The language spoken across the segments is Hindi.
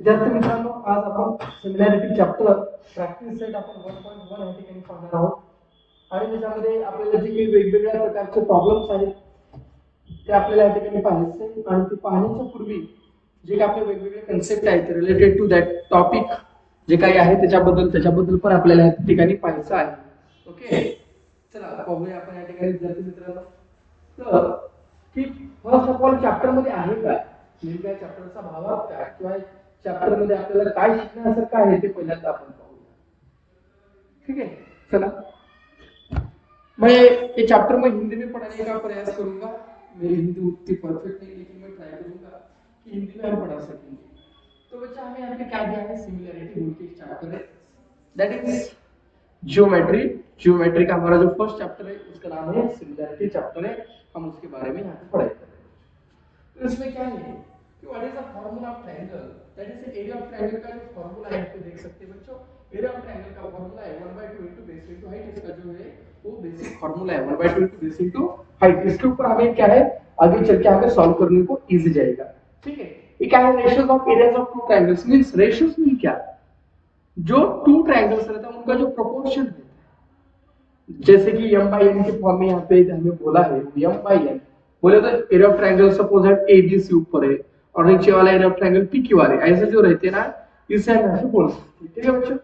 विद्यार्थी मित्रांनो, आज आपण सिमिलॅरिटी चॅप्टर प्रॅक्टिस सेट आपण 1.1 या ठिकाणी पाहणार आहोत आणि त्याच्यामध्ये आपल्याला जे काही वेगवेगळ्या प्रकारचे प्रॉब्लेम्स आहेत ते आपल्याला या ठिकाणी पाहायचे आणि ते पाहण्याच्या पूर्वी जे काही आपले वेगवेगळे कन्सेप्ट आहेत रिलेटेड टू दॅट टॉपिक जे काही आहे त्याच्याबद्दल पण आपल्याला या ठिकाणी पाहायचं आहे. ओके, चला पाहूया आपण या ठिकाणी विद्यार्थी मित्रांनो. तर की फर्स्ट ऑफ ऑल चॅप्टर मध्ये आहे काय, नेमक्या चॅप्टरचा भावार्थ काय किंवा चॅप्टर मध्ये आपल्याला काय शिकण्यासारखं आहे ते पहिल्यांदा आपण पाहूया. ठीक है, चला. मैं ये चैप्टर में हिंदी में पढ़ाने का प्रयास करूंगा. मेरी हिंदी उतनी परफेक्ट नहीं, लेकिन मैं ट्राई करूंगा कि हिंदी में हम पढ़ा सकेंगे. तो बच्चा हमें यहाँ पे क्या दिया है, सिमिलैरिटी बोल के एक चैप्टर है, दैट इज ज्योमेट्री. ज्योमेट्री का हमारा जो फर्स्ट चैप्टर है उसका नाम है सिमिलैरिटी चैप्टर है. हम उसके बारे में यहाँ पे पढ़ाई कर रहे हैं. तो इसमें क्या है कि what is the formula of triangle, that is area of triangle का जो फार्मूला है यहाँ पे देख सकते हैं बच्चों. एरिया ऑफ ट्रायंगल का फार्मूला है 1/2 इनटू बेस इनटू हाइट. इसका जो है वो बेसिक फार्मूला है 1/2 इनटू बेस इनटू हाइट. इसके ऊपर हमें क्या है आगे चल के हमें सॉल्व करने को इजी जाएगा. ठीक है, ये क्या है, ratios of areas of two triangles. Means ratios mean क्या, जो टू ट्रायंगल्स रहता है उनका जो प्रोपोर्शन है, जैसे कि m by n के फॉर्म में यहाँ पे हमें बोला है m by n बोले तो एरिया ऑफ ट्रायंगल सपोज है ABC ऊपर है और नीचे वाला एरिया ऑफ ट्रायंगल PQ है, ऐसे जो रहते हैं ना इसे हम ऐसे बोल सकते हैं. ठीक है बच्चों,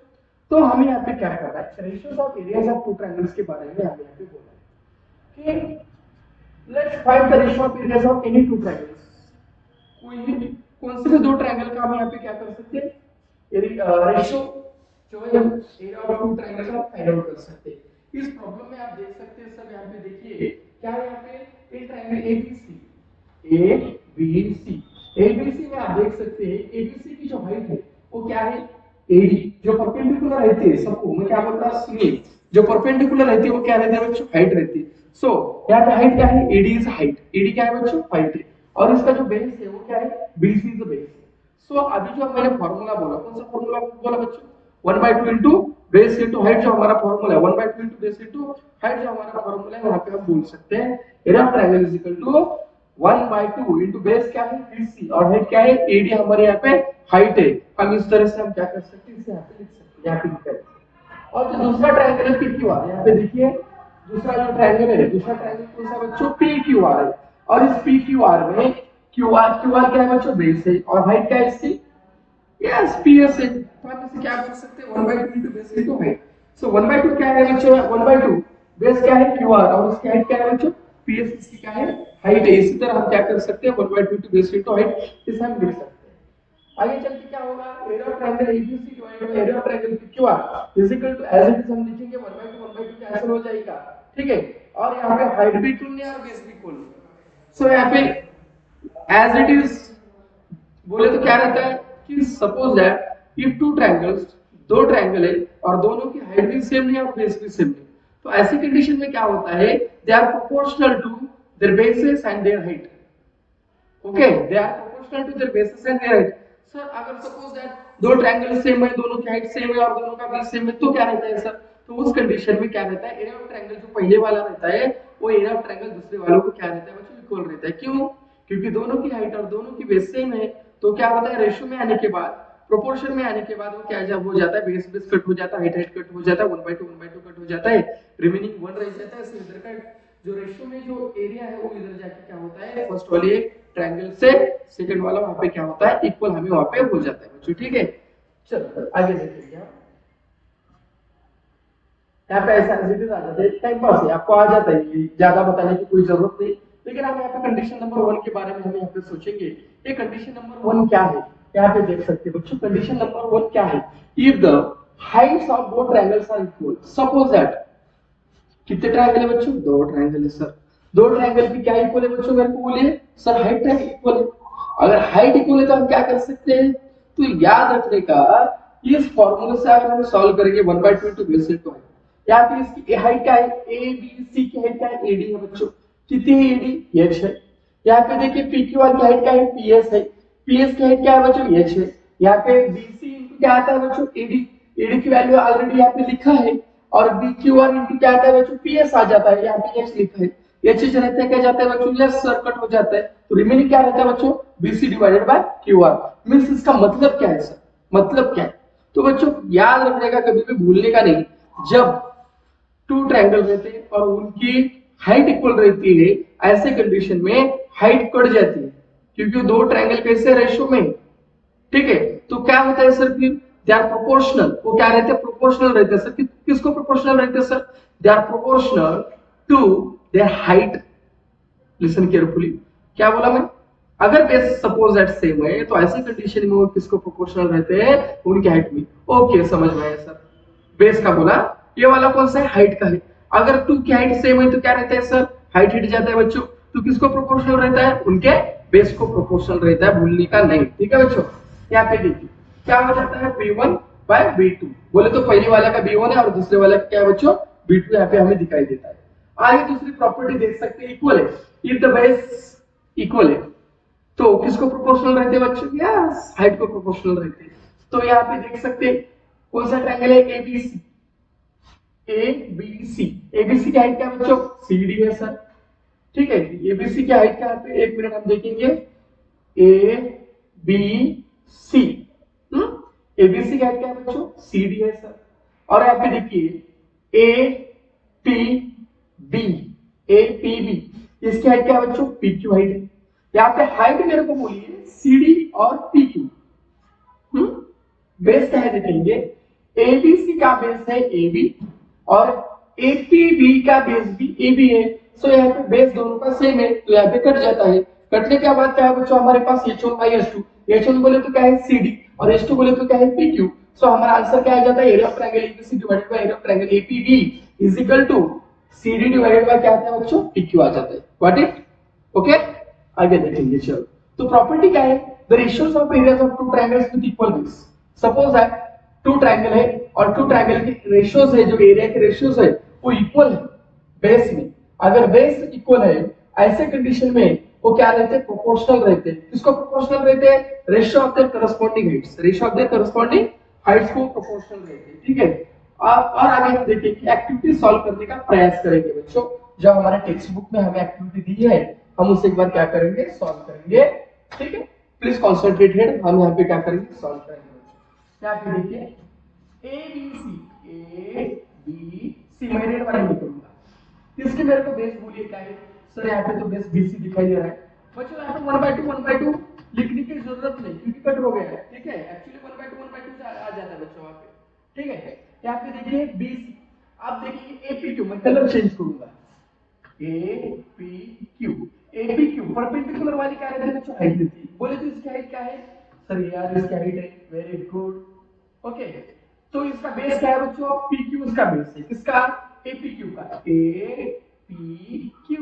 तो हमें यहाँ पे क्या करना है, ratios of areas of two triangles के बारे में हमें यहाँ पे बोलना है कि let's find the ratio of areas of any two triangles. कौन से भी दो ट्रायंगल का हम यहाँ पे क्या कर सकते हैं, रेशियो जो है एरिया ऑफ टू ट्रायंगल्स का फाइंड आउट कर सकते हैं. इस प्रॉब्लम में आप देख सकते हैं सब यहाँ पे देखिए क्या है, यहाँ पे एक ट्रायंगल ABC में आप देख सकते हैं ABC की जो हाइट है वो क्या है AD. जो परपेंडिकुलर रहती है सबको मैं क्या बोलता हूँ, सुनिए, जो परपेंडिकुलर रहती है वो क्या रहती है बच्चों, हाइट रहती है. सो यहाँ पे हाइट क्या है, AD इज हाइट. AD क्या है बच्चों, हाइट है. और इसका जो बेस है वो क्या है, BC इज द बेस. सो अभी जो मैंने फॉर्मूला बोला, कौन सा फॉर्मूला बोला बच्चों, 1/2 इनटू बेस इनटू हाइट. जो हमारा फॉर्मूला है 1/2 इनटू बेस इनटू हाइट, जो हमारा फॉर्मूला है वहां पे हम बोल सकते हैं area of triangle is equal to 1/2 into base क्या है BC और हाइट क्या है AD. हमारे यहाँ पे हाइट है. हम इस तरह से हम क्या कर सकते हैं, इसे यहाँ पे लिख सकते हैं, यहाँ पे लिख सकते हैं. और जो दूसरा ट्रायंगल है PQR, यहाँ पे देखिए दूसरा जो ट्रायंगल है, दूसरा ट्रायंगल कौन सा बच्चों, PQR है. और इस PQR में QR क्या है बच्चों, बेस है और हाइट क्या है इसकी, यस PS है. तो हम इसे क्या कर सकते हैं 1/2 इनटू बेस इनटू हाइट. सो 1/2 क्या है बच्चों, 1/2 बेस क्या है QR और इसकी हाइट क्या है बच्चों PS. इसकी क्या है, हाइट है. इसी तरह हम क्या कर सकते हैं 1/2 इनटू बेस इनटू हाइट, इसे हम लिख सकते हैं. आगे चल के क्या होगा, area of triangle ABC divided by area of triangle PQR is equal to as it is हम लिखेंगे 1/2 कैंसिल हो जाएगा. ठीक है, और यहाँ पे हाइट भी इक्वल है और बेस भी इक्वल है. सो यहाँ पे एज इट इज बोले तो क्या रहता है कि suppose that if two triangles, दो ट्रायंगल है और दोनों की हाइट भी सेम नहीं और बेस भी सेम नहीं, तो ऐसी कंडीशन में क्या होता है, they are proportional to their bases and their height. Okay, they are proportional to their bases and their height. Sir अगर सपोज दैट दो ट्रायंगल सेम है, दोनों की हाइट सेम है और दोनों का बेस सेम है, तो क्या रहता है सर, तो उस कंडीशन में क्या रहता है, एरिया ऑफ ट्रायंगल जो पहले वाला रहता है वो एरिया ऑफ ट्रायंगल दूसरे वालों को क्या रहता है बच्चों, इक्वल रहता है. क्यों, क्योंकि दोनों की हाइट और दोनों की बेस सेम है. तो क्या होता है, रेशियो में आने के बाद, प्रोपोर्शन में आने के बाद वो क्या जब हो जाता है, बेस कट हो जाता है, हाइट कट हो जाता है, 1/2 कट हो जाता है, रिमेनिंग 1 रह जाता है. सो इधर का जो रेशियो में जो एरिया है वो इधर जाके क्या होता है, फर्स्ट वाले ट्रायंगल से सेकंड वाला वहां पे क्या होता है, इक्वल हमें वहां पे हो जाता है बच्चों. ठीक है, चलो आगे देखिए. यहाँ पे ऐसा एसिडिटी आ जाता है, टाइम पास है, आपको आ जाता है, ज्यादा बताने की कोई जरूरत नहीं. लेकिन हम यहाँ पे कंडीशन नंबर 1 के बारे में हम यहाँ पे सोचेंगे. ये कंडीशन नंबर 1 क्या है, यहाँ पे देख सकते हैं बच्चों. कंडीशन नंबर 1 क्या है, if the heights of both triangles are equal. Suppose that कितने ट्रायंगल है बच्चों, दो ट्रायंगल है. सर दो ट्रायंगल की क्या इक्वल है बच्चों, मेरे को बोलिए सर. हाइट इक्वल है. अगर हाइट इक्वल है तो हम क्या कर सकते हैं, तो याद रखने का इस फॉर्मूले से अगर हम सॉल्व करेंगे 1/2 इनटू बेस इनटू हाइट. यहाँ पे इसकी हाइट क्या है, ABC की हाइट क्या है, AD है बच्चों. कितनी है AD, H है. यहाँ पे देखिए PQR की हाइट क्या है, PS है. PS की हाइट क्या है बच्चों, H है. यहाँ पे BC इनटू क्या आता है बच्चों, AD की वैल्यू ऑलरेडी यहाँ पे लिखा है और BQR इनटू क्या आता है बच्चों, PS आ जाता है, यहाँ पे H लिखा है. ये चीज रहता है क्या जाता है बच्चों, यस सर कट हो जाता है, तो रिमेनिंग क्या रहता है बच्चों, BC divided by Q R. Means इसका मतलब क्या है सर, मतलब क्या है, तो बच्चों याद रखने का, कभी भी भूलने का नहीं, जब टू ट्रायंगल रहते हैं और उनकी हाइट इक्वल रहती है, ऐसे कंडीशन में हाइट कट जाती है, क्योंकि दो ट्रायंगल कैसे रेशियो में, ठीक है, तो क्या होता है सर फिर, दे आर प्रोपोर्शनल, वो क्या रहते हैं, प्रोपोर्शनल रहते हैं सर, किसको प्रोपोर्शनल रहते हैं sir, they are proportional to their height. Listen carefully, क्या बोला मैं, अगर बेस सपोज दैट सेम है तो ऐसी कंडीशन में वो किसको प्रोपोर्शनल रहते हैं, उनकी हाइट में। ओके समझ में आया सर, बेस का बोला, ये वाला कौन सा है, हाइट का है। अगर टू की हाइट सेम है तो क्या रहता है सर, हाइट हिट जाता है बच्चों, तो किसको प्रोपोर्शनल रहता है, उनके बेस को प्रोपोर्शनल रहता है, भूलने का नहीं, ठीक है बच्चों। यहाँ पे देखिए क्या हो जाता है, b1 बाय b2, बोले तो पहले वाले का b1 है और दूसरे वाले का क्या है बच्चों, b2, यहाँ पे हमें दिखाई देता है। आगे दूसरी प्रॉपर्टी देख सकते हैं, इक्वल है, इफ द बेस इक्वल है तो किसको प्रोपोर्शनल रहते हैं बच्चों, यस हाइट को प्रोपोर्शनल रहते हैं। तो यहाँ पे देख सकते हैं कौन सा ट्रायंगल है, एबीसी, एबीसी, एबीसी की हाइट क्या है बच्चों, सीडी है सर, ठीक है। एबीसी की हाइट क्या है, एक मिनट हम देखेंगे, ए बी सी, एबीसी की हाइट क्या है बच्चों, सीडी है सर। और यहाँ पे देखिए A P B, A P B, इसकी हाइट क्या है बच्चों, पी क्यू हाइट है। यहाँ पे हाइट मेरे को बोलिए सीडी और पी क्यू, बेस क्या है देखेंगे, एबीसी का बेस है एबी और एपीबी का बेस भी एबी है, सो यहाँ पे बेस दोनों का सेम है, तो यहाँ पे कट जाता है। कटने के बाद क्या है बच्चों, हमारे पास H1 बाई H2, H1 बोले तो क्या है CD और H2 बोले तो क्या है PQ, सो हमारा आंसर क्या आ जाता है, area of triangle ABC divided by area of triangle APB is equal to CD divided by क्या आता है बच्चों, PQ आ जाता है। व्हाट इट, ओके आगे देखेंगे चलो। तो प्रॉपर्टी क्या है, the ratios of areas of two triangles with equal base, suppose that two triangle है और टू ट्रायंगल के रेशियोज है, जो एरिया के रेशियोज है वो इक्वल है बेस में। अगर बेस इक्वल है ऐसे कंडीशन में वो क्या रहते हैं, प्रोपोर्शनल रहते हैं। किसको प्रोपोर्शनल रहते हैं, ratio of their corresponding Heights, ratio of their corresponding Heights को प्रोपोर्शनल रहते हैं, ठीक है। और आगे हम देखिए कि एक्टिविटी सॉल्व करने का प्रयास करेंगे बच्चों, जो हमारे टेक्स्ट बुक में हमें एक्टिविटी दी है हम उसे एक बार क्या करेंगे, सॉल्व करेंगे, ठीक है। प्लीज कॉन्सेंट्रेटेड, हम यहाँ पे क्या करेंगे, सॉल्व करेंगे। यहाँ पे देखिए ए बी सी, मैं रेड वाले लिखूंगा, इसके मेरे को बेस बोलिए क्या है सर, यहाँ पे तो बेस बीसी दिखाई दे रहा है बच्चों, यहाँ पे 1/2 लिखने की जरूरत नहीं क्योंकि कट हो गया है, ठीक है। एक्चुअली 1/2 से आ जाता है बच्चों वहां पे, ठीक है। यहाँ पे देखिए बीसी, आप देखिए एपीक्यू, मैं कलर चेंज करूंगा, एपीक्यू, एपीक्यू परपेंडिकुलर वाली क्या रहती है बच्चों, हाइट रहती है, बोले तो इसकी हाइट क्या है सर, यार इसकी हाइट है, वेरी गुड, ओके। तो इसका बेस क्या है बच्चों, पीक्यू इसका बेस है, किसका, एपीक्यू का, एपीक्यू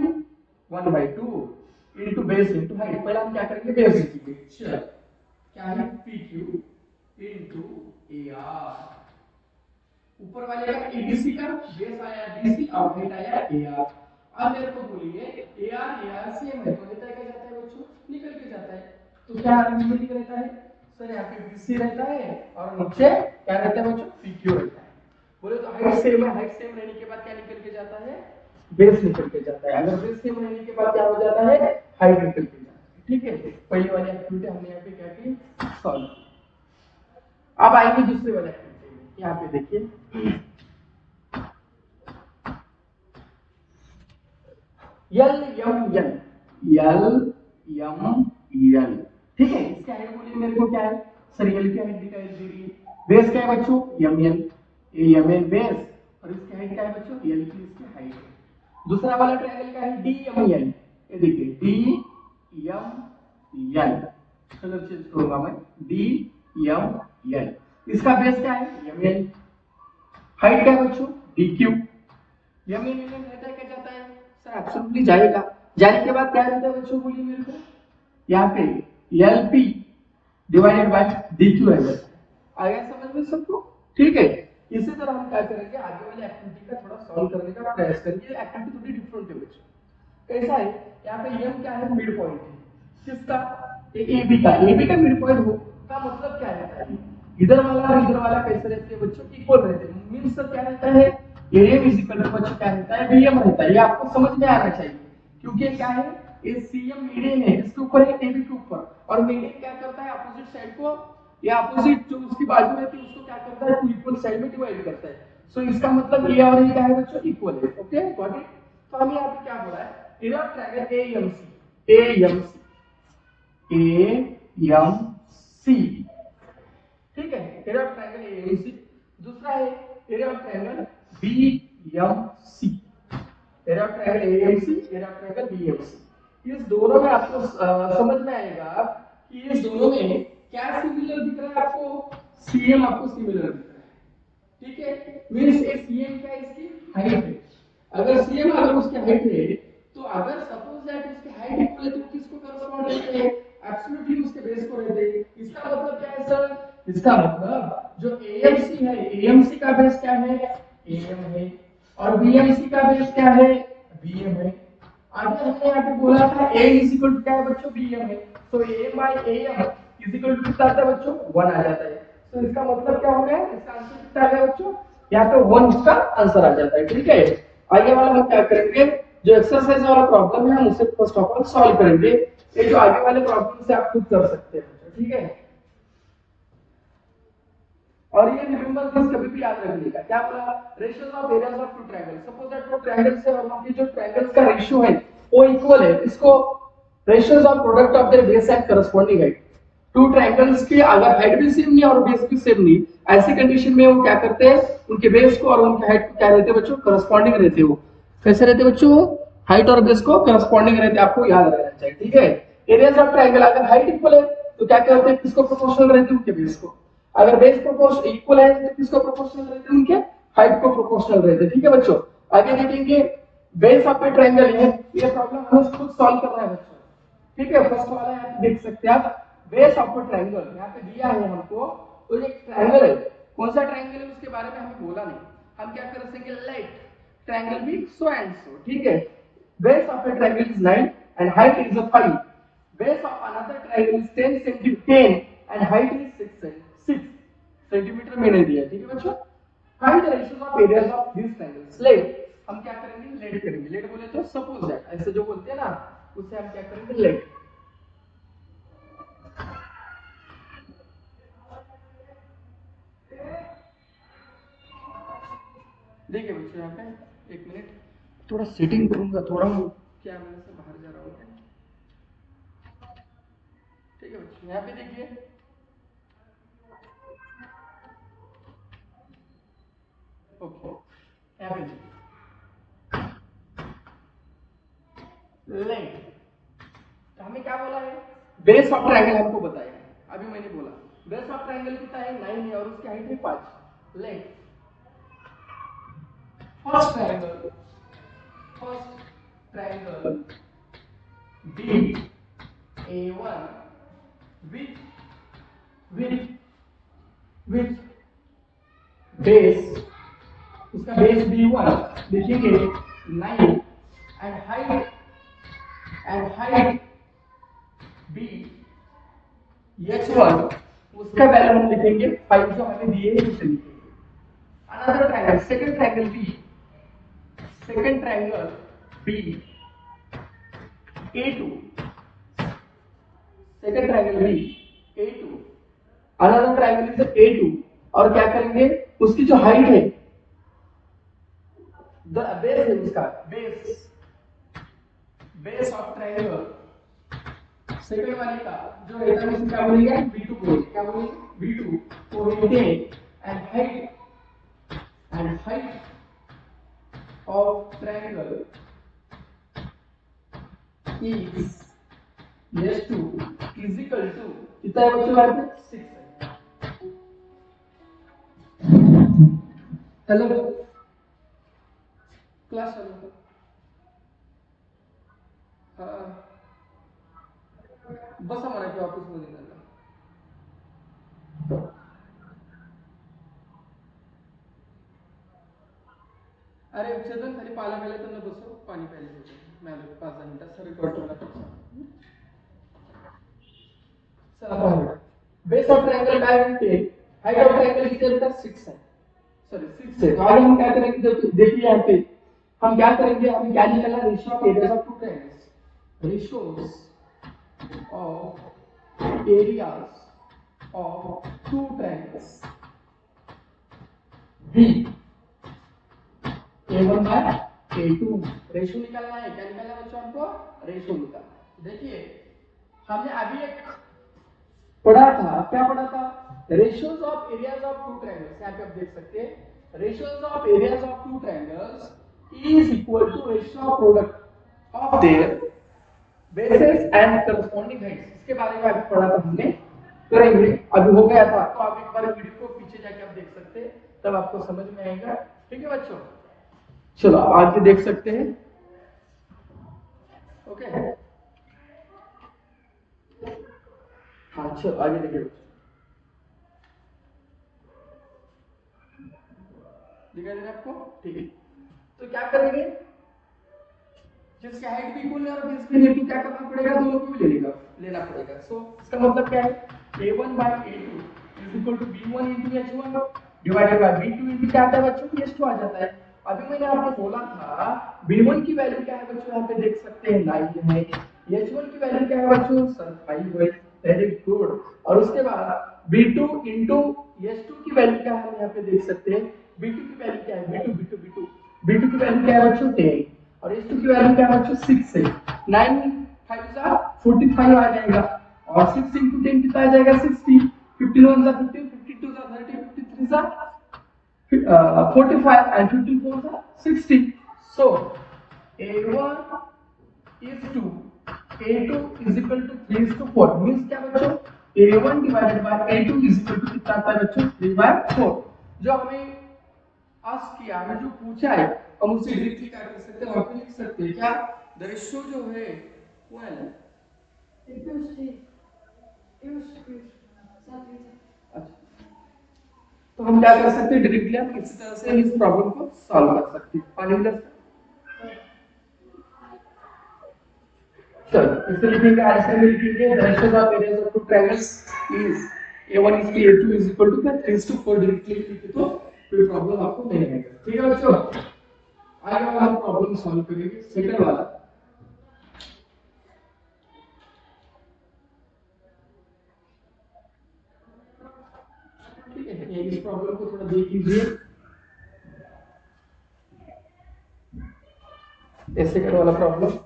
1/2 इनटू बेस इनटू हाइट, पहले हम क्या करेंगे, बेस लिखेंगे, चलो क्या है, पीक्यू इनटू एआर, ऊपर वाले का एबीसी का बेस आया बीसी और हाइट आया एआर। अब मेरे को बोलिए एआर एआर सेम है तो निकल के जाता है बच्चों, निकल के जाता है, तो क्या निकल रहता है सर, यहाँ पे बीसी रहता है और नीचे क्या रहता है बच्चों, पीक्यू रहता है। बोले तो हाइट सेम है, हाइट सेम रहने के बाद क्या निकल के जाता है, बेस निकल के जाता है। अगर बेस सेम रहने के बाद क्या हो जाता है, हाइट निकल के जाता है, ठीक है। पहली वाली एक्टिविटी हमने यहाँ पे क्या की, सॉल्व की। अब आएंगे दूसरे वाले एक्टिविटी, यहाँ पे देखिए यल यम यल, यल यम यल, ठीक है। इसका हाइट बोलिए मेरे को क्या है सर, यल की हाइट दिखाई दे रही है, बेस क्या है बच्चों, यम यल, यम यल बेस, और इसकी हाइट क्या है बच्चों, यल की इसकी हाइट है। दूसरा वाला ट्रायंगल का है डी यम यल, ये देखिए डी यम यल, कलर चेंज करूंगा मैं, डी यम यल, इसका बेस क्या है, यम यल, हाइट क्या है बच्चों, डी क्यू, यम यल रहता है क्या जाता है सर, एब्सोल्युटली जाएगा, जाने के बाद क्या रहता है बच्चों, बोलिए मेरे को, यहाँ पे LP डिवाइडेड बाय DQ है, आ गया समझ में सबको, ठीक है। इसी तरह हम क्या करेंगे, आगे वाली एक्टिविटी का थोड़ा सॉल्व करने का प्रयास करेंगे। एक्टिविटी थोड़ी डिफरेंट है बच्चों, कैसा है, यहाँ पे m क्या है, मिड पॉइंट है, किसका, AB का, AB का मिड पॉइंट हो का मतलब क्या रहता है, इधर वाला और इधर वाला कैसे रहते हैं बच्चों, इक्वल रहते हैं, मींस क्या रहता है, AM इज इक्वल टू बच्चों क्या रहता है, BM रहता है, ये आपको समझ में आना चाहिए। क्योंकि ये क्या है, ये सीएम मीडियन है, इसके ऊपर है एबी के ऊपर, और मीडियन क्या करता है अपोजिट साइड को, या अपोजिट जो उसकी बाजू रहती है उसको क्या करता है, टू इक्वल साइड में डिवाइड करता है। सो इसका मतलब ये और ये क्या है बच्चों, इक्वल है। Okay got it. तो हमें यहाँ पे क्या बोला है, एरिया ऑफ ट्रायंगल एएमसी ठीक है, एरिया ऑफ ट्रायंगल एएमसी। दूसरा है area of triangle BMC, area of triangle AMC, area of triangle BMC. इस दोनों में आपको समझ में आएगा कि इस दोनों में क्या सिमिलर दिख रहा है आपको, सीएम आपको सिमिलर दिख रहा है। ठीक है, मींस ए सीएम क्या है, इसकी हाइट है। अगर सीएम अगर उसकी हाइट है, तो अगर सपोज दैट उसकी हाइट इक्वल है तो किसको करस्पॉन्ड रहते हैं, एब्सोल्युटली उसके बेस को रहते हैं। इसका मतलब क्या है सर, इसका मतलब जो एएमसी है, एएमसी का बेस क्या है, एएम है, और बीएमसी का बेस क्या है, बीएम है। आगे हमने यहाँ पे बोला था ए इज इक्वल टू क्या है बच्चों, बीएम है। तो A by AM is equal to कितना आता है बच्चों, 1 आ जाता है। तो इसका मतलब क्या हो गया, इसका आंसर कितना आ गया बच्चों, यहाँ पे 1 इसका आंसर आ जाता है। ठीक है, आगे वाला हम क्या करेंगे, जो एक्सरसाइज वाला प्रॉब्लम है हम उसे फर्स्ट ऑफ ऑल सॉल्व करेंगे। ये जो आगे वाले प्रॉब्लम से आप खुद कर सकते हैं। ठीक है, और ये रिमेंबर दिस कभी भी याद रखिएगा, क्या बोला, ratios of areas of two triangles. Suppose that two triangles है और उनकी जो ट्रायंगल्स का रेशियो है वो इक्वल है, इसको ratios of product of there base and corresponding height. Two triangles की अगर हाइट भी सेम नहीं और बेस भी सेम नहीं, ऐसी कंडीशन में वो क्या करते हैं, उनके बेस को और उनके हाइट को क्या रहते हैं बच्चों, करस्पॉन्डिंग रहते हैं। वो कैसे रहते हैं बच्चों, हाइट और बेस को करस्पॉन्डिंग रहते हैं, आपको याद रखना चाहिए। ठीक है, एरियाज ऑफ ट्रायंगल अगर हाइट इक्वल है तो क्या करते हैं, किसको प्रोपोर्शनल रहते हैं, उनके बेस को। अगर बेस प्रोपोर्शनल इक्वल है तो किसको प्रोपोर्शनल रहते हैं, उनके हाइट को प्रोपोर्शनल रहते हैं। ठीक है बच्चों, आगे देखेंगे बेस ऑफ ए ट्रायंगल है, ये प्रॉब्लम हमें खुद सॉल्व करना है बच्चों। ठीक है, फर्स्ट वाला यहाँ पे देख सकते हैं आप, बेस ऑफ ए ट्रायंगल यहाँ पे दिया है हमको, तो एक ट्रायंगल है, कौन सा ट्रायंगल है उसके बारे में हमें बोला नहीं, हम क्या कर सकेंगे, let triangle be so and so. ठीक है, base of a triangle is 9 and height is 5, base of another triangle is 10 cm and height is 6 centimetre में नहीं दिया। ठीक है बच्चों, find the ratios of areas of this triangles. Let हम क्या करेंगे, लेट करेंगे। लेट बोले तो सपोज दैट, ऐसे जो बोलते हैं ना उससे हम क्या करेंगे, लेट। देखिए बच्चों यहाँ पे एक मिनट थोड़ा सेटिंग करूंगा, थोड़ा क्या मैं से बाहर जा रहा हूँ। ठीक है बच्चों, यहाँ पे देखिए ओके, यहाँ पे लेट, तो हमें क्या बोला है, बेस ऑफ ट्रायंगल हमको बताया है, अभी मैंने बोला बेस ऑफ ट्रायंगल कितना है, 9 है और उसकी हाइट है 5। Let first triangle be A1 with base, उसका बेस B1 लिखेंगे 9 एंड हाइट B H1, उसका वैल्यू हम लिखेंगे 5 जो हमें दिए हैं उसे लिखेंगे। Another triangle, second triangle B A2, second triangle B A2, another triangle is A2, और क्या करेंगे, उसकी जो हाइट है, द बेस है उसका, बेस ऑफ ट्रायंगल सेकंड वाले का जो रहता है उसे क्या बोलेंगे, B2 बोलेंगे। क्या बोलेंगे, B2 को रहते and height of triangle is S2 is equal to कितना है बच्चों, यहाँ पे 6 है। हेलो क्लास हेलो, बस हमारा क्या ऑफिस में निकलना। अरे चेतन खाली पाला पहले तो न बसो, पानी पहले देतो मैं 5 मिनिटात सर रिकॉर्ड मला सर बेस ऑफ ट्रायंगल काय म्हणते, हाइट ऑफ ट्रायंगल किती है बेटा, 6 है, सॉरी 6 है। तो आगे हम क्या करेंगे, देखिए यहाँ पे हम क्या करेंगे, हमें क्या निकालना है, ratio of areas of two triangles, ratios of areas of two triangles be A1 by A2 ratio निकालना है। क्या निकालना है बच्चों, हमको रेशियो निकालना। देखिए हमने अभी एक पढ़ा था, क्या पढ़ा था, ratios of areas of two triangles. यहाँ पे आप देख सकते हैं ratios of areas of two triangles is equal to ratio of product of their bases and corresponding heights. इसके बारे में अभी पढ़ा था हमने, करेंगे अभी हो गया था, तो आप एक बार वीडियो को पीछे जाके आप देख सकते हैं, तब आपको समझ में आएगा। ठीक है बच्चों, चलो आगे देख सकते हैं। ओके हाँ चलो आगे देखिए, दिखाई दे रहा है आपको, ठीक है। तो क्या करेंगे, जिसकी हाइट भी इक्वल है और जिसकी नेटिव क्या करना पड़ेगा, दोनों को भी लेना पड़ेगा। सो इसका मतलब क्या है, a1 by a2 is equal to b1 into h1 divided by b2 into क्या आता है बच्चों, h2 आ जाता है। अभी मैंने आपको बोला था b1 की वैल्यू क्या है बच्चों, यहाँ पे देख सकते हैं 9 है, h1 की वैल्यू क्या है बच्चों, सर 5 है, वेरी गुड। और उसके बाद b2 into h2 की वैल्यू क्या है, हम यहाँ पे देख सकते हैं b2 की वैल्यू क्या है, b2 की वैल्यू क्या है बच्चों 10, और इस 2 की वैल्यू क्या है बच्चों 6 है। 9 5 जा 45 आ जाएगा, और 6 into 10 कितना आ जाएगा 60, 15 1 जा 15, 52 जा 30, 53 जा 45 and 54 जा 60। So A1 is 2, A2 is equal to 3 is to 4 means क्या बच्चों, A1 divided by A2 is equal to कितना आता है बच्चों 3 by 4। जो हमें आस्क किया, हमें जो पूछा है, हम उसे डायरेक्टली क्या कर सकते हैं, वहां पे लिख सकते हैं क्या, द रेशियो जो है वो है ना, तो हम क्या कर सकते हैं, डायरेक्टली हम इसी तरह से इस प्रॉब्लम को सॉल्व कर सकते हैं। पानी ग्लास, चलो इसे लिखेंगे, आंसर में लिखेंगे the ratio of areas of two triangles is a1 is to a2 is equal to 3 is to 4 directly लिखे तो कोई प्रॉब्लम आपको नहीं आएगा। ठीक है बच्चों, आगे वाला हम प्रॉब्लम सॉल्व करेंगे, सेकंड वाला। ठीक है, इस प्रॉब्लम को थोड़ा देख लीजिए, ये सेकंड वाला प्रॉब्लम,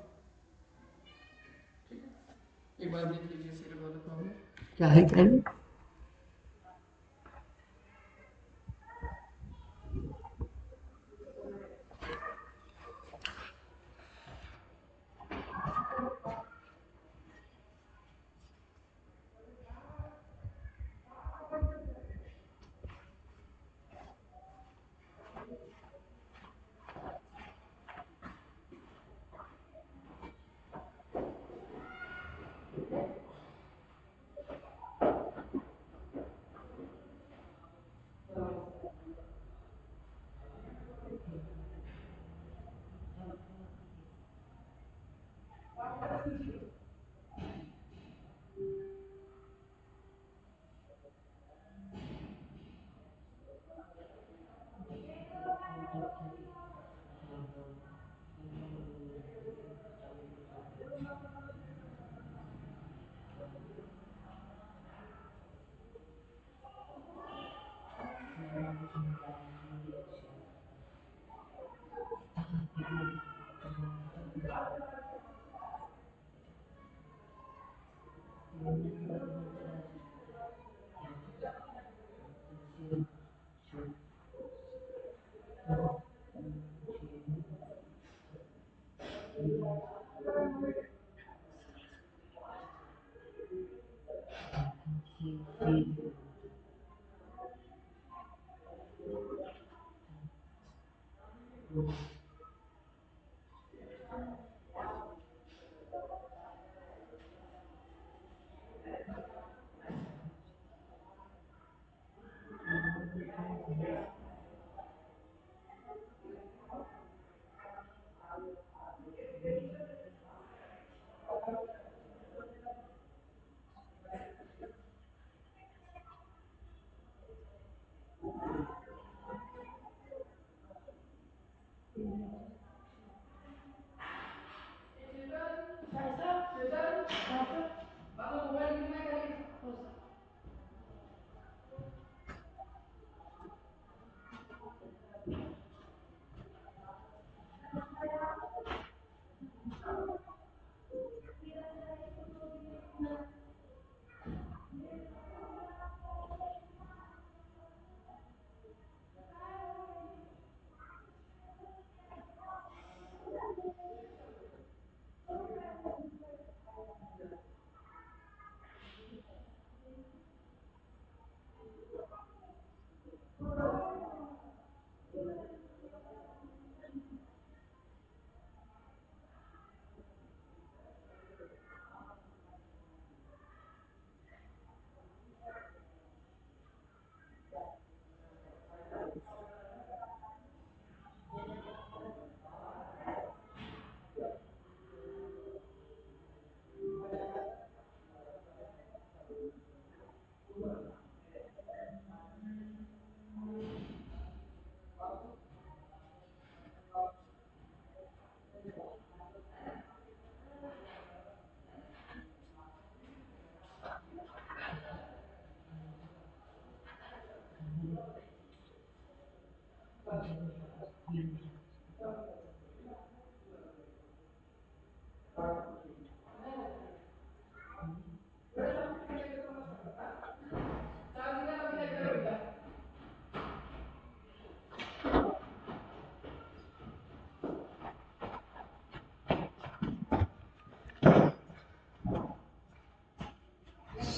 एक बार देख लीजिए सेकंड वाला प्रॉब्लम क्या है, क्या है।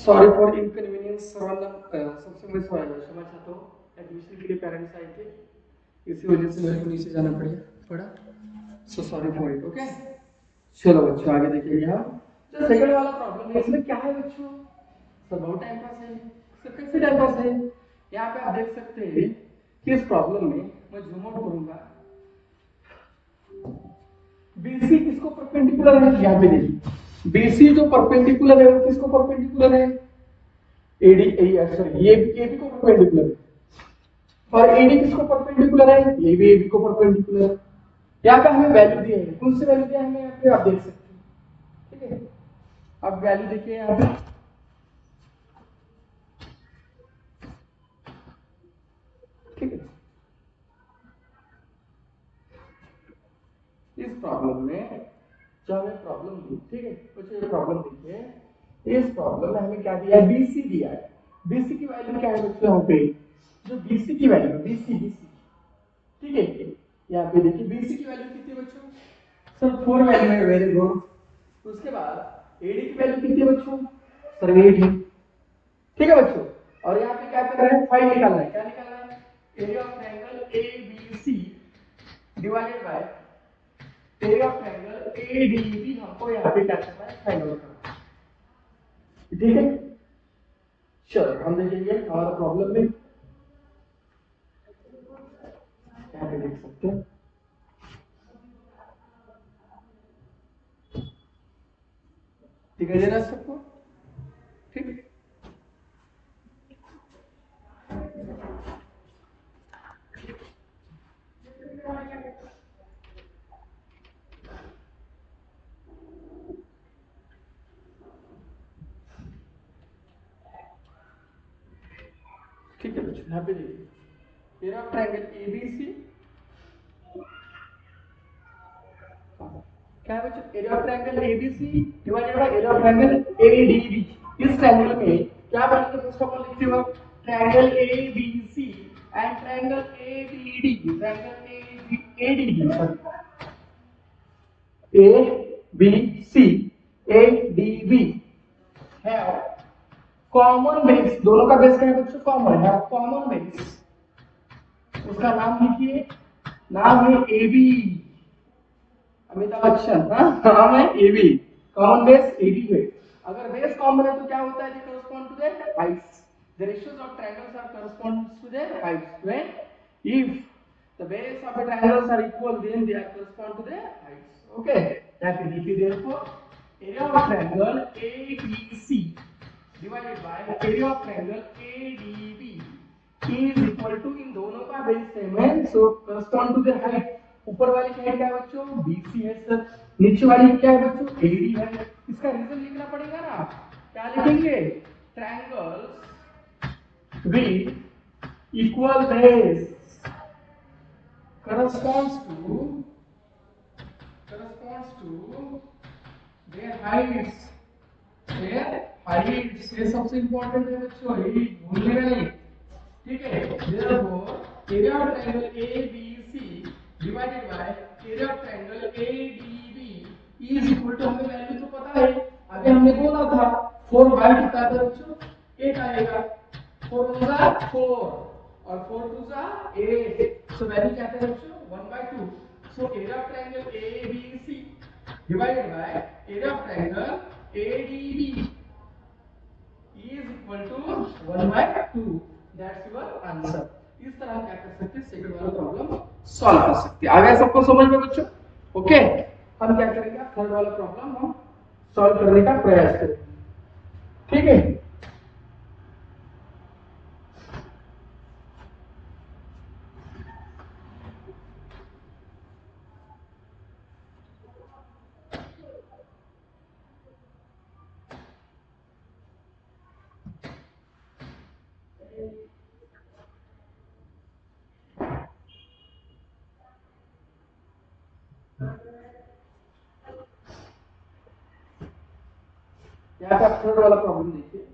सॉरी फॉर इनकन्वीनियंस सर्वांना सबसे मैं क्षमा चाहता हूँ एडमिशन के लिए पेरेंट्स आए थे इसी वजह से मेरे को नीचे जाना पड़ा so sorry for it okay. चलो बच्चों आगे देखिए यहाँ जो सेकंड वाला प्रॉब्लम है इसमें क्या है बच्चों सर बहुत टाइम पास है सर कैसे टाइम पास है यहाँ पे आप देख सकते हैं कि इस प्रॉब्लम में मैं जूम आउट करूंगा BC किसको परपेंडिकुलर है यहाँ पे देखिए BC जो परपेंडिकुलर है वो किसको परपेंडिकुलर है AD सॉरी ये AB को परपेंडिकुलर है और AD किसको परपेंडिकुलर है ये भी AB को परपेंडिकुलर है। यहाँ पे हमें वैल्यू दिया है कौन सी वैल्यू दिया है हमें यहाँ पे आप देख सकते हैं ठीक है अब वैल्यू देखिए यहाँ पे ठीक है इस प्रॉब्लम में जो हमें प्रॉब्लम दी ठीक है बच्चों ये प्रॉब्लम देखिए इस प्रॉब्लम में हमें क्या दिया है BC दिया है BC की वैल्यू क्या है बच्चों यहाँ पे जो BC की वैल्यू BC ठीक है यहाँ पे देखिए BC की वैल्यू कितनी है बच्चों सर 4 वैल्यू है वेरी गुड उसके बाद AD की वैल्यू कितनी है बच्चों सर 8 है ठीक है बच्चों और यहाँ पे क्या कर रहे हैं फाइव निकालना है क्या निकालना है area of triangle ABC divided by area of triangle ADB हमको यहाँ पे क्या करना है फाइंड आउट करना है ठीक है चलो हम देखेंगे हमारा प्रॉब्लम में यहाँ पे देख सकते हैं दिखाई दे रहा है सबको ठीक है ठीक है बच्चों यहाँ पे देखिए एरिया ऑफ ट्रायंगल ABC क्या है बच्चों area of triangle ABC divided by area of triangle ADB इस ट्रायंगल में क्या बनेगा फर्स्ट ऑफ ऑल लिखते हो triangle ABC and triangle ABD triangle ADB ABC ADB है कॉमन बेस दोनों का बेस क्या है बच्चों कॉमन है कॉमन बेस उसका नाम लिखिए नाम है AB अमिताभ बच्चन नाम है AB कॉमन बेस AB है अगर बेस कॉमन है तो क्या होता है दे correspond to their heights the ratios of triangles are corresponds to their heights when if the base of the triangles are equal then they are correspond to their heights okay that is if therefore area of triangle ABC divided by area of triangle ADB is equal to इन दोनों का बेस सेम है सो correspond to their height ऊपर वाली साइड क्या है बच्चों BC है सर नीचे वाली क्या है बच्चों AD है इसका रीजन लिखना पड़ेगा ना क्या लिखेंगे triangles with equal base corresponds to their heights ये सबसे इंपॉर्टेंट है बच्चों ये भूलने का नहीं ठीक है therefore area of triangle ABC divided by area of triangle ADB is equal to हमें वैल्यू तो पता है अभी हमने बोला था 4 बाय कितना था बच्चों 8 आएगा 4 1 जा 4 और 4 2 जा 8 सो वैल्यू क्या था बच्चों 1/2 सो area of triangle ABC divided by area of triangle ADB is equal to 1/2 that's your answer इस तरह क्या कर सकते हैं सेकंड वाला प्रॉब्लम सॉल्व कर सकते हैं आ गया सबको समझ में बच्चों ओके हम क्या करेंगे थर्ड वाला प्रॉब्लम हम सॉल्व करने का प्रयास करेंगे ठीक है यहाँ पे आप थर्ड वाला प्रॉब्लम देखिए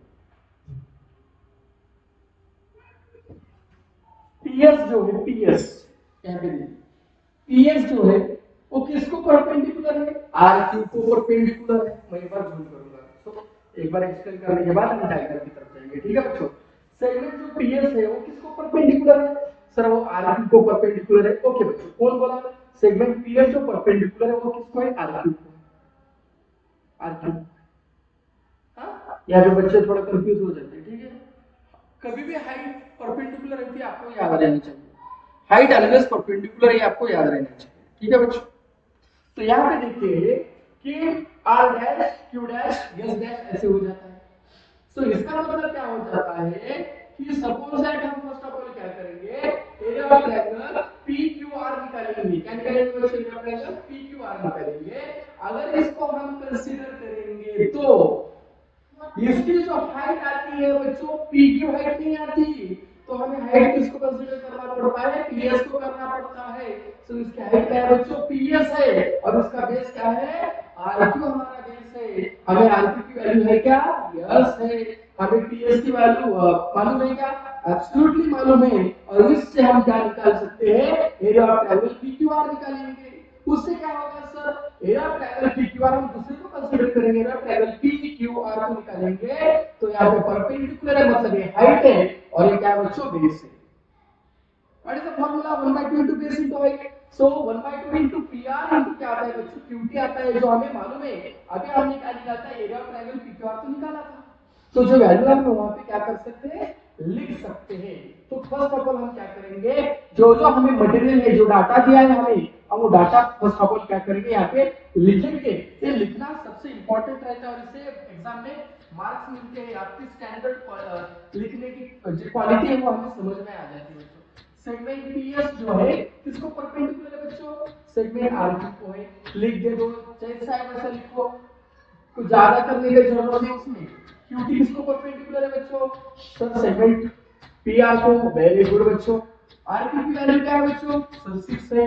PS जो है PS यहाँ पे देखिए PS जो है वो किसको परपेंडिकुलर है RQ को परपेंडिकुलर है मैं एक बार जूम करूंगा तो एक बार एक्सप्लेन करने के बाद हम डायग्राम की तरफ जाएंगे, ठीक है बच्चों। सेगमेंट जो पीएस है वो किसको परपेंडिकुलर है? सर वो आरक्यू को परपेंडिकुलर है। ओके बच्चों, कौन बोला? सेगमेंट पीएस जो परपेंडिकुलर है वो किसको है? आरक्यू को। आरक्यू, हाँ, यहाँ पे बच्चे थोड़ा कंफ्यूज हो जाते हैं, ठीक है। कभी भी हाइट परपेंडिकुलर रहती है आपको याद रहना चाहिए, हाइट ऑलवेज परपेंडिकुलर है आपको याद रहना चाहिए, ठीक है बच्चों। तो यहाँ पे देखिए कि R dash Q dash S dash ऐसे हो जाता है। सो इसका मतलब क्या हो जाता है कि सपोज दैट हम फर्स्ट ऑफ ऑल क्या करेंगे, area of triangle P Q are निकालेंगे। क्या निकालेंगे बच्चों? Area of triangle P Q are निकालेंगे। अगर इसको हम कंसीडर करेंगे तो इसकी जो हाइट आती है बच्चों, पी क्यू हाइट नहीं आती, तो हमें हाइट किसको कंसीडर करना पड़ता है? पीएस को करना पड़ता है। तो इसकी हाइट क्या है बच्चों? पीएस है, और इसका बेस क्या है? आरक्यू हमारा बेस है। हमें आरक्यू की वैल्यू है क्या? यस है। हमें पीएस की वैल्यू मालूम है क्या? एब्सोल्युटली मालूम है। और इससे हम क्या निकाल सकते हैं? एरिया ऑफ ट्रायंगल पीक्यूआर निकालेंगे। उससे क्या होगा sir? Area of triangle PQR हम दूसरे को कंसीडर करेंगे, एरिया ऑफ ट्रायंगल पीक्यूआर को निकालेंगे, तो यहाँ पे परपेंडिकुलर है मतलब ये हाइट है, और ये क्या है बच्चों? बेस है। What is the formula? 1 by 2 into base into height. So 1 by 2 into PR into क्या आता है बच्चों? QT आता है, जो हमें मालूम है। अभी हमने क्या निकाला था? एरिया ऑफ ट्रायंगल PQR तो निकाला था। तो जो वैल्यू हम वहां पे क्या कर सकते हैं? लिख सकते हैं। तो फर्स्ट ऑफ ऑल हम क्या करेंगे, जो जो हमें मटेरियल है, जो डाटा दिया है हमें, हम वो डाटा फर्स्ट ऑफ ऑल क्या करेंगे, यहाँ पे लिखेंगे। ये लिखना सबसे इंपॉर्टेंट रहता है, और इससे एग्जाम में मार्क्स मिलते हैं। आपकी स्टैंडर्ड लिखने की जो क्वालिटी है वो हमें समझ में आ जाती है। सेगमेंट पीएस जो है किसको परपेंडिकुलर है बच्चों? सेगमेंट आरक्यू को है। लिख दे दो, जैसा है वैसा लिखो, कुछ ज्यादा करने की जरूरत है उसमें। क्यूटी किसको परपेंडिकुलर है बच्चों? सर सेगमेंट पीआर को। वेरी गुड बच्चों। आरक्यू की वैल्यू क्या है बच्चों? सर 6 है।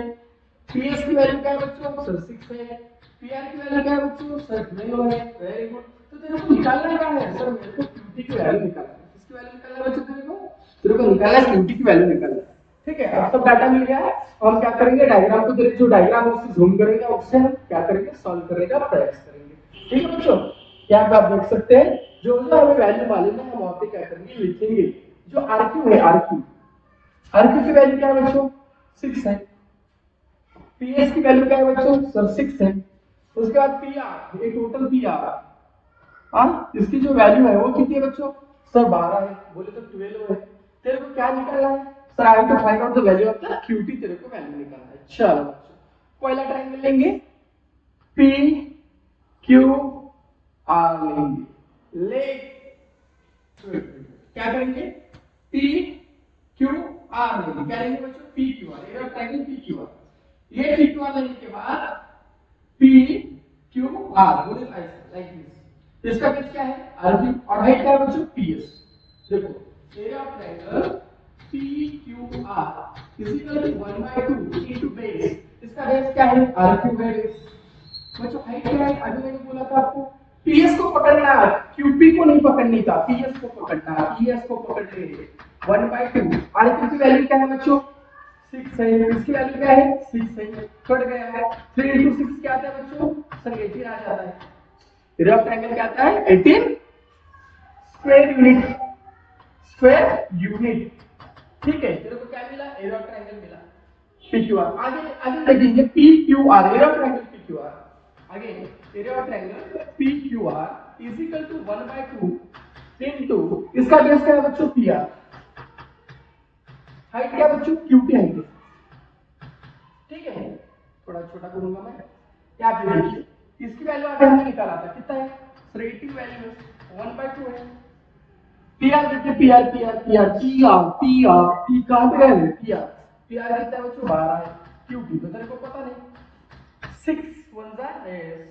पीएस की वैल्यू क्या है बच्चों? सर 6 है। पीआर की वैल्यू क्या है बच्चों? सर 12 है। Very good. तो तेरे को निकालना क्या है? सर मेरे को क्यूटी की वैल्यू निकालना है। किसकी वैल्यू निकालना है बच्चों? तेरे को निकालना है क्यूटी की वैल्यू निकालना है। ठीक है, अब सब डाटा मिल गया है। हम क्या करेंगे, डायग्राम को देखिए, जो डायग्राम है उससे जूम करेंगे, उससे हम क्या करेंगे, सॉल्व करने का प्रयास करेंगे। ठीक है बच्चों, क्या आप देख सकते हैं, जो जो हमें वैल्यू मालूम है हम वहां पे क्या करेंगे, लिखेंगे। जो आरक्यू है, आरक्यू आरक्यू की वैल्यू क्या है बच्चों? 6 है। पीएस की वैल्यू क्या है बच्चों? सर 6 है। उसके बाद पीआर, ये टोटल पीआर, हाँ, इसकी जो वैल्यू है वो कितनी है बच्चों? सर 12 है। बोले तो 12 है। तेरे को क्या निकालना है? Sir I have to find out the value of the QT. तेरे को वैल्यू निकालना है। चलो पहला ट्रायंगल लेंगे, पी क्यू आर लेंगे। ले क्या करेंगे? पी क्यू आर लेंगे। क्या लेंगे बच्चों? P Q are. ये ट्रायंगल पी क्यू आर। ये पी क्यू आर लेने के बाद पी क्यू आर, बोले लाइक दिस। इसका बेस क्या है? आरक्यू, और हाइट क्या है बच्चों? पीएस। देखो area of triangle P Q R is equal to 1 by 2 into base. इसका बेस क्या है? आरक्यू है बेस। बच्चों हाइट क्या है? अभी मैंने बोला था आपको पीएस को पकड़ना है, क्यूपी को नहीं पकड़नी था, पीएस को पकड़ना है। पीएस को पकड़ ले 1 by 2। आरक्यू की वैल्यू क्या है बच्चों? 6 है। इसकी वैल्यू क्या है? 6 है। कट गया है। 3 into 6 क्या आता है बच्चों? सर 18 आ जाता है। एरिया ऑफ ट्रायंगल क्या आता है? 18 स्क्वायर यूनिट। Square unit. ठीक है, तेरे को क्या मिला? एरिया ऑफ ट्रायंगल मिला। PQR। आगे आगे देखेंगे PQR, area of triangle PQR। आगे area of triangle PQR is equal to 1 by 2 into इसका बेस क्या है बच्चों? PR। हाइट क्या बच्चों? QT height. ठीक है, थोड़ा छोटा करूंगा मैं। क्या पे देखिए, इसकी वैल्यू आगे हमने निकाला था, कितना है? रेटिंग वैल्यू 1 by 2 है। पीआर देखिए, PR PR PR PR PR P कहां पे गए? पीआर। पीआर कितना है बच्चों? 12 है। क्यूटी तो तेरे को पता नहीं। 6 1 जा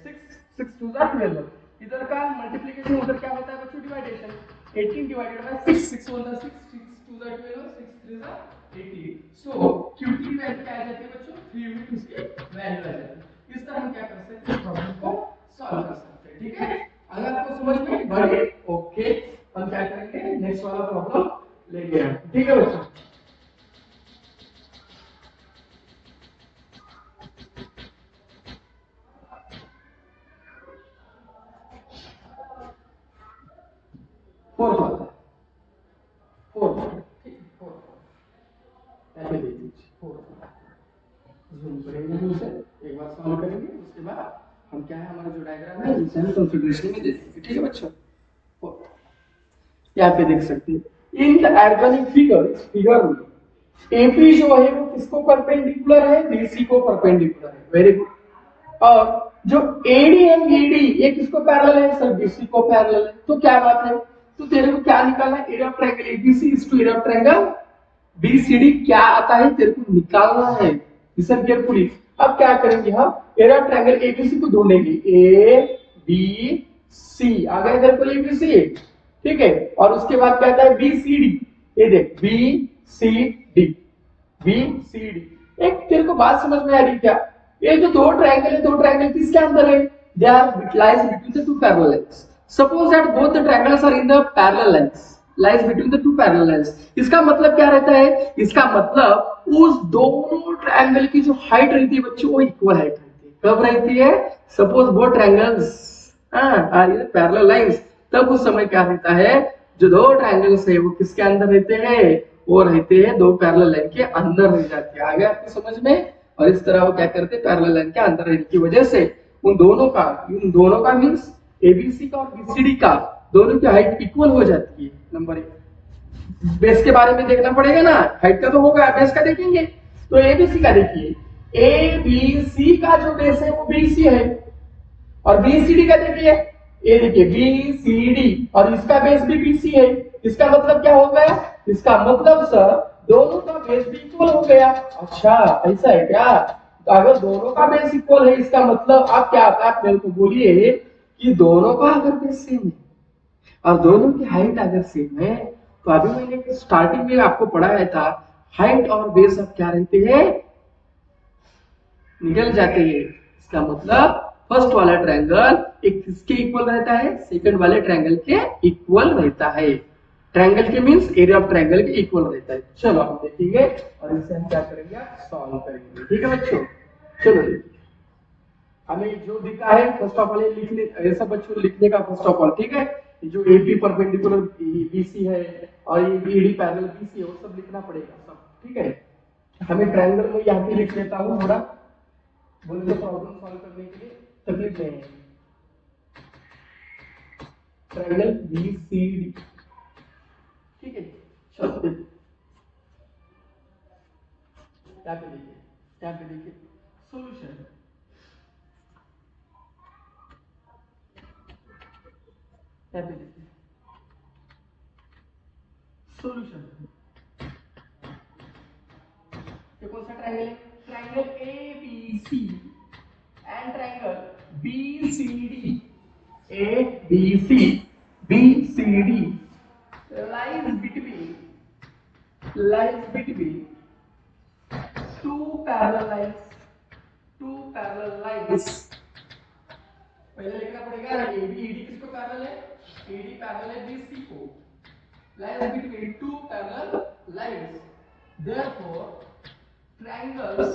6 6 2 जा 12। इधर का मल्टीप्लिकेशन, उधर क्या होता है बच्चों? डिवाइडेशन। 18 डिवाइडेड बाय 6, 6 1 जा 6, 6 2 जा 12, 6 3 जा 18। सो क्यूटी की वैल्यू क्या आ जाती है बच्चों? 3 यूनिट उसकी वैल्यू आ जाती है। इस तरह हम क्या कर सकते हैं, प्रॉब्लम को सॉल्व कर सकते हैं। ठीक है, अगर आपको समझ में गॉट इट? ओके, हम क्या करेंगे, नेक्स्ट वाला प्रॉब्लम लेंगे हम। ठीक है बच्चों, फोर्थ वाला, फोर्थ वाला, ठीक है, फोर्थ यहाँ पे दे दीजिए, फोर्थ वाला जूम करेंगे हम उसे, एक बार सॉल्व करेंगे, उसके बाद हम क्या है हमारा जो डायग्राम है उसे हम कंसीडरेशन में दे देंगे, ठीक है बच्चों। यहाँ पे देख सकते हैं इन द ऑर्गेनिक फिगर में एपी जो है वो किसको परपेंडिकुलर है, बीसी को परपेंडिकुलर है, वेरी गुड। और जो एडी एंड ईडी ये किसको पैरेलल है सर, बीसी को पैरेलल है। तो क्या बात है, तो तेरे को क्या निकालना है, area of triangle ABC is to area of triangle BCD क्या आता है तेरे को निकालना है, लिसन केयरफुली। अब क्या करेंगे हम, एरिया ऑफ ट्रायंगल एबीसी को ढूंढेंगे, ए बी सी आ गया तेरे को एबीसी, ठीक है। और उसके बाद क्या आता है बीसीडी, ये देख बीसीडी, बीसीडी। एक तेरे को बात समझ में आ रही क्या, ये जो दो ट्रायंगल है, दो ट्रायंगल किसके अंदर है, they are lies between the two parallel lines. Suppose that both the triangles are in the parallel lines, lies between the two parallel lines. इसका मतलब क्या रहता है, इसका मतलब उस दोनों ट्रायंगल की जो हाइट रहती है बच्चों वो इक्वल हाइट रहती है। कब रहती है, suppose both triangles are in parallel lines, तब उस समय क्या रहता है, जो दो ट्रायंगल्स है वो किसके अंदर रहते हैं, वो रहते हैं दो पैरेलल लाइन के अंदर रह जाते हैं। आ गया आपको समझ में। और इस तरह वो क्या करते हैं, पैरेलल लाइन के अंदर रहने की वजह से उन दोनों का मींस एबीसी का और बीसीडी का दोनों की हाइट इक्वल हो जाती है। नंबर 1 बेस के बारे में देखना पड़ेगा ना, हाइट का तो होगा, बेस का देखेंगे। तो एबीसी का देखिए, एबीसी का जो बेस है वो बीसी है, और बीसीडी का देखिए, ये देखिए बीसीडी, और इसका बेस भी बीसी है। इसका मतलब क्या हो गया, इसका मतलब सर दोनों का बेस भी इक्वल हो गया। अच्छा ऐसा है क्या, तो अगर दोनों का बेस इक्वल है इसका मतलब आप क्या आता है, आप मेरे को बोलिए कि दोनों का अगर बेस सेम है और दोनों की हाइट अगर सेम है, तो अभी मैंने स्टार्टिंग में आपको पढ़ाया था हाइट और बेस अब क्या रहते हैं, निकल जाते हैं। इसका मतलब फर्स्ट वाला ट्रायंगल एक किसके इक्वल रहता है, सेकंड वाले ट्रायंगल के इक्वल रहता है। ट्रायंगल के मींस एरिया ऑफ ट्रायंगल के इक्वल रहता है। चलो हम देखेंगे और इसे हम क्या करेंगे, सॉल्व करेंगे, ठीक है बच्चों। चलो देखिए हमें जो दिखा है फर्स्ट ऑफ ऑल लिखने, ऐसा बच्चों लिखने का फर्स्ट ऑफ ऑल, ठीक है। जो एपी परपेंडिकुलर बीसी है और ये बीडी पैरेलल बीसी है वो सब लिखना पड़ेगा सब, ठीक है। हमें ट्रायंगल में यहाँ पे लिख लेता हूँ, थोड़ा बोले तो प्रॉब्लम सॉल्व करने के लिए तकलीफ नहीं है। ट्रायंगल बीसीडी, ठीक है। चलो देखिए यहाँ पे देखिए सॉल्यूशन, यहाँ पे देखिए सॉल्यूशन। ये कौन सा ट्रायंगल है, triangle ABC and triangle BCD, ABC BCD lies between two parallel lines, पहले लिखना पड़ेगा AB ED किसको पैरेलल है, AD पैरेलल है BC को, lies between two parallel lines, therefore triangles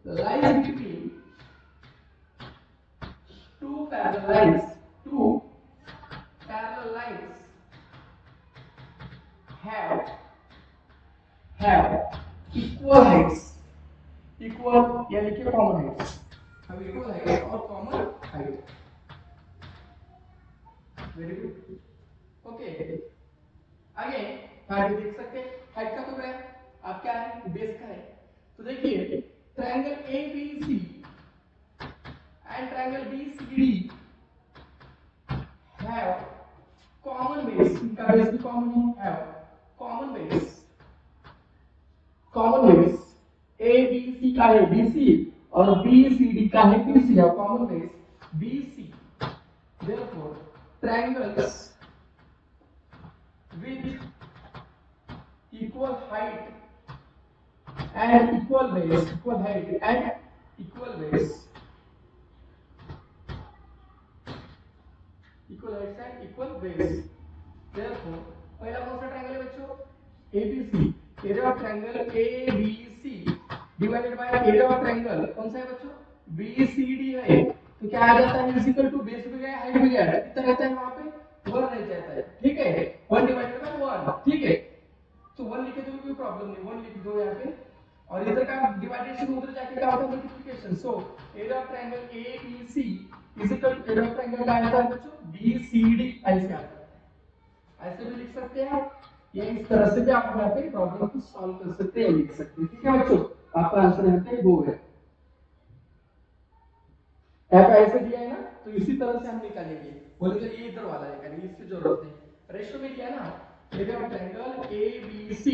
lies between two parallel lines have equal heights, equal या लिखिए common heights, have equal height और common height, very good, okay। आगे हाइट देख सकते हैं, हाइट का तो क्या है, आप क्या है बेस का है। तो देखिए triangle ABC and triangle BCD have common base, इनका बेस भी कॉमन है, have common base ABC का है BC और BCD का है BC, और common base BC, therefore triangles with equal height and equal base, equal height and equal base, equal height and equal base, therefore पहला कौन सा ट्रायंगल है बच्चों, ABC, area of triangle ABC divided by area of triangle कौन सा है बच्चों, BCD है। तो क्या आ जाता है, इज इक्वल टू बेस भी गया हाइट भी गया, कितना रहता है वहां पे 1 रह जाता है, ठीक है, 1 डिवाइडेड बाय 1, ठीक है, तो 1 लिखे तो कोई प्रॉब्लम नहीं, 1 लिख दो यहाँ पे, और इधर का डिवाइडेशन उधर जाके क्या होता है multiplication. So area of triangle ABC is equal to area of triangle का आता है बच्चों BCD, ऐसे आता है, ऐसे भी लिख सकते हैं, या इस तरह से भी आप यहाँ पे प्रॉब्लम को सॉल्व कर सकते हैं, लिख सकते हैं, ठीक है बच्चों, आपका आंसर यहाँ पे वो है। यहाँ पे ऐसे दिया है ना, तो इसी तरह से हम निकालेंगे, बोले तो ये इधर वाला निकालेंगे, इसकी जरूरत नहीं, रेशियो में दिया ना, area of triangle ABC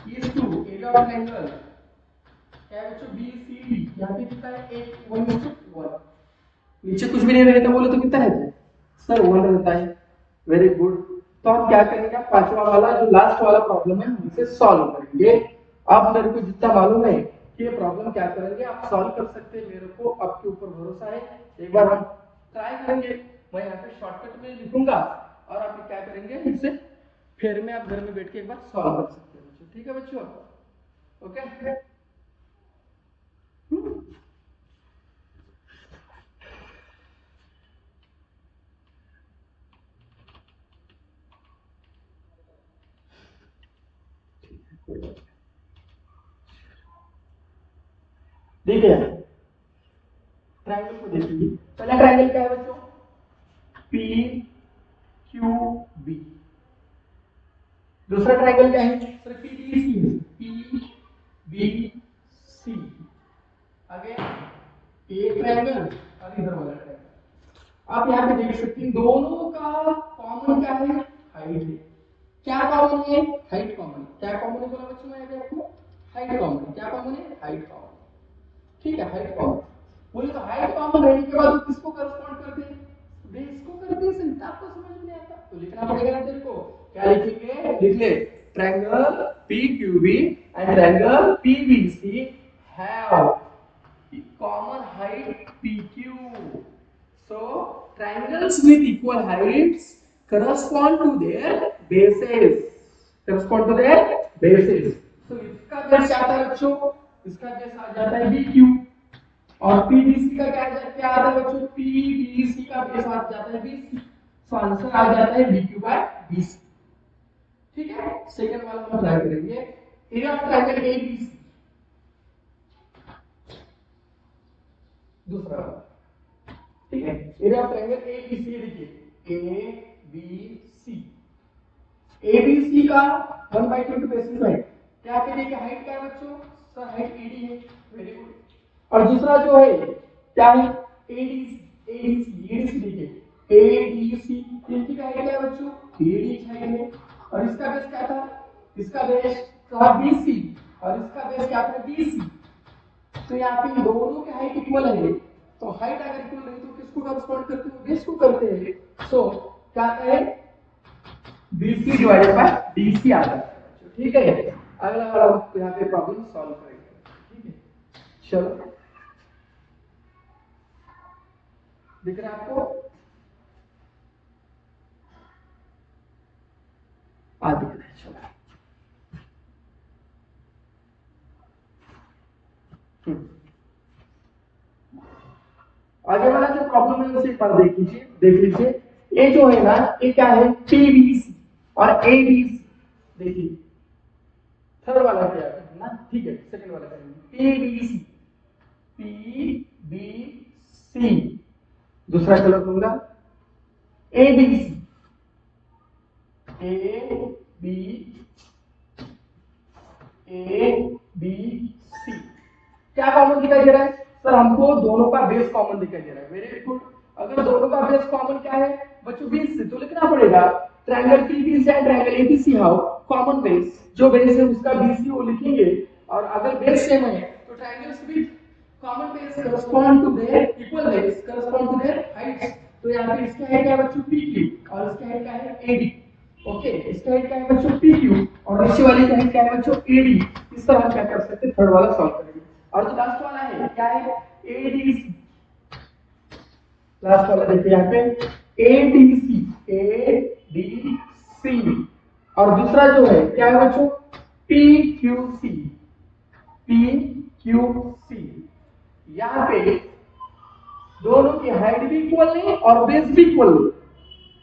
is to area of triangle क्या है बच्चों BCD, यहाँ पे कितना है 1:1, नीचे कुछ भी नहीं रहता बोले तो कितना है सर 1 रहता है, वेरी गुड। तो हम क्या करेंगे, पांचवा वाला जो लास्ट वाला प्रॉब्लम है हम इसे सॉल्व करेंगे। आप मेरे को जितना मालूम है कि ये प्रॉब्लम क्या करेंगे आप सॉल्व कर सकते हैं, मेरे को आपके ऊपर भरोसा है, एक बार हम ट्राई करेंगे, मैं यहाँ पे शॉर्टकट में लिखूंगा और आप क्या करेंगे इसे फिर में आप घर में बैठ के एक बार सॉल्व कर सकते हैं बच्चों, ठीक है बच्चों, ओके। देखिए ट्रायंगल को देखिए, पहला ट्रायंगल क्या है बच्चों PQB, दूसरा ट्रायंगल क्या है सर PBC है, PBC, आगे एक ट्रायंगल और इधर वाला ट्रायंगल, आप यहाँ पे देख सकते हैं दोनों का कॉमन क्या है हाइट है, क्या कॉमन है हाइट कॉमन, क्या कॉमन है बोला बच्चों मैंने आपको हाइट कॉमन, क्या कॉमन है हाइट कॉमन, ठीक है हाइट कॉमन, बोले तो हाइट कॉमन रहने के बाद किसको करस्पॉन्ड करते हैं बेस को करते हैं, सिंपल आपको समझ में आता तो लिखना पड़ेगा ना तेरे को, क्या लिखेंगे लिख ले triangle PQB and triangle PBC have common height PQ, so triangles with equal heights correspond to their bases, correspond to their bases, so इसका बेस क्या आता है बच्चों, इसका बेस आ जाता है BQ और PBC का क्या आता है बच्चों PBC का बेस आ जाता है BC, सो आंसर आ जाता है BQ बाय BC, ठीक है। सेकंड वाला हम ट्राई करेंगे, एरिया ऑफ ट्रायंगल ABC, दूसरा ठीक है, एरिया ऑफ ट्रायंगल ABC देखिए ABC, ABC का 1/2 बेसिस है, क्या कहते हैं हाइट क्या है बच्चों सर हाइट AD है, वेरी गुड, और दूसरा जो है क्या है ADC देखिए ADC, इनकी का हाइट क्या है बच्चों AD हाइट है, और इसका बेस क्या था, इसका बेस था BC और इसका बेस क्या था BC, तो यहाँ पे दोनों के हाइट इक्वल है, तो हाइट अगर इक्वल नहीं तो किसको करस्पॉन्ड करते हैं बेस को करते हैं, सो क्या आता है BC डिवाइडेड बाय DC आता है, ठीक है। अगला वाला हम यहाँ पे प्रॉब्लम सॉल्व करेंगे, ठीक है, चलो दिख रहा है आपको, दिख रहा है, चलो आगे वाला जो प्रॉब्लम है उसे एक बार देख लीजिए, ये जो है ना ये क्या है PBC और ABC, देखिए थर्ड वाला क्या है ना, ठीक है सेकंड वाला करेंगे PBC, दूसरा कलर दूंगा ABC ABC, क्या कॉमन दिखाई दे रहा है सर, हमको दोनों का बेस कॉमन दिखाई दे रहा है, वेरी गुड। अगर दोनों का बेस कॉमन क्या है बच्चों 20 से, तो लिखना पड़ेगा triangle PBC and triangle ABC how common base, जो बेस है उसका BC वो लिखेंगे, और अगर बेस सेम है तो triangles with common base correspond to their equal base correspond to their heights, तो यहाँ पे इसका हाइट क्या है बच्चों PQ और इसका हाइट क्या है AD, ओके, इसका हाइट क्या है बच्चों PQ और नीचे वाली का हाइट क्या है बच्चों AD, इस तरह हम क्या कर सकते हैं थर्ड वाला सॉल्व करेंगे, और जो लास्ट वाला है क्या है ADC, लास्ट वाला देखिए यहाँ पे ADC और दूसरा जो है क्या है बच्चों PQC, यहाँ पे दोनों की हाइट भी इक्वल नहीं और बेस भी इक्वल नहीं,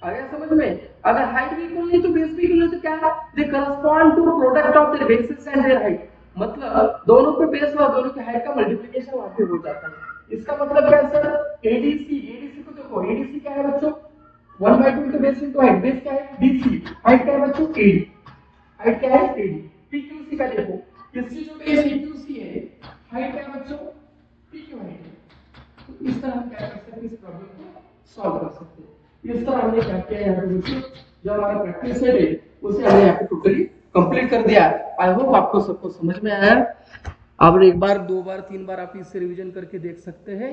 आ गया समझ में, अगर हाइट भी इक्वल नहीं तो बेस भी इक्वल है तो क्या है, they correspond to product of their basis and their height, मतलब दोनों पे बेस और दोनों की हाइट का मल्टीप्लिकेशन वहां पे हो जाता है। इसका मतलब क्या है सर, एडीसी को देखो, एडीसी क्या है बच्चों, 1/2 into base into height, base क्या है डीसी, हाइट क्या है बच्चों एडी, हाइट क्या है एडी। पीक्यूसी का देखो, किसकी जो बेस पीक्यूसी है, हाइट क्या है बच्चों पीक्यू हाइट है। तो इस तरह हम क्या कर सकते हैं, इस प्रॉब्लम को सॉल्व कर सकते हैं। इस तरह हमने क्या किया यहाँ पे बच्चों, जो हमारा प्रैक्टिस सेट है उसे हमने यहाँ पे टोटली कंप्लीट कर दिया। आई होप आपको सबको समझ में आया। आप एक बार, दो बार, तीन बार आप इससे रिवीजन करके देख सकते हैं।